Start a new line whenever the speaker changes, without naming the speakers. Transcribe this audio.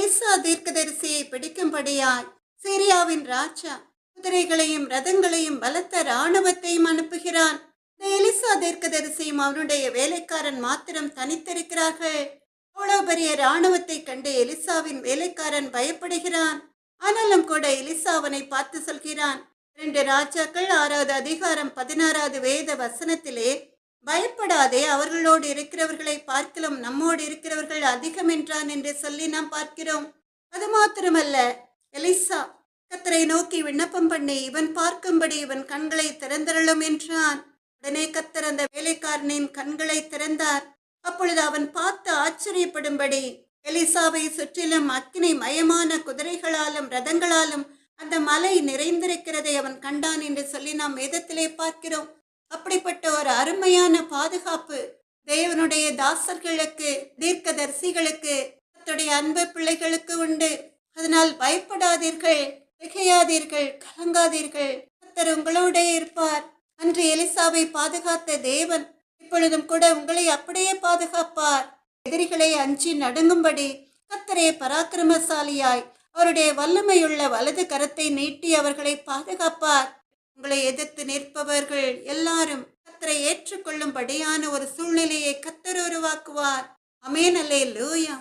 Elisha தீர்க்கதரிசியை பிடிக்கும்படியாய் சீரியாவின் ராஜா குதிரைகளையும் ரதங்களையும் பலத்த இராணுவத்தையும் அனுப்புகிறான். இந்த எலிசா தீர்க்கதரிசியும் அவனுடைய வேலைக்காரன் மாத்திரம் தனித்திருக்கிறார்கள். அவ்வளவு பெரிய இராணுவத்தை கண்டு எலிசாவின் வேலைக்காரன் பயப்படுகிறான். ஆனாலும் கூட எலிசா அவனை பார்த்து சொல்கிறான். 2 ராஜாக்கள் 6வது அதிகாரம் 16வது வேத வசனத்திலே, பயப்படாதே, அவர்களோடு இருக்கிறவர்களை பார்க்கலாம் நம்மோடு இருக்கிறவர்கள் அதிகம் என்றான் என்று சொல்லி நாம் பார்க்கிறோம். அது மாத்திரமல்ல, எலிசா கர்த்தரை நோக்கி விண்ணப்பம் பண்ணி, இவன் பார்க்கும்படி இவன் கண்களை திறந்தருளும் என்றான். உடனே கர்த்தர் அந்த வேலைக்காரனின் கண்களை திறந்தார். அப்பொழுது அவன் பார்த்து ஆச்சரியப்படும்படி எலிசாவை சுற்றிலும் அக்கினி மயமான குதிரைகளாலும் ரதங்களாலும் அந்த மலை நிறைந்திருக்கிறதை அவன் கண்டான் என்று சொல்லி நாம் வேதத்திலே பார்க்கிறோம். அப்படிப்பட்ட ஒரு அருமையான பாதுகாப்பு தேவனுடைய தாசர்களுக்கு, தீர்க்கதரிசிகளுக்கு, கர்த்தருடைய அன்பு பிள்ளைகளுக்கு உண்டு. அதனால் பயப்படாதீர்கள், திகையாதீர்கள், கலங்காதீர்கள். கர்த்தர் உங்களோட இருப்பார். அன்று எலிசாவை பாதுகாத்த தேவன் இப்பொழுதும் கூட உங்களை அப்படியே பாதுகாப்பார். எதிரிகளை அஞ்சி நடுங்கும்படி கர்த்தரே பராக்கிரமசாலியாய் அவருடைய வல்லமையுள்ள வலது கரத்தை நீட்டி அவர்களை பாதுகாப்பார். உங்களை எதிர்த்து நிற்பவர்கள் எல்லாரும் கர்த்தரை ஏற்றுக்கொள்ளும்படியான ஒரு சூழ்நிலையை கர்த்தர் உருவாக்குவார். ஆமென், அல்லேலூயா.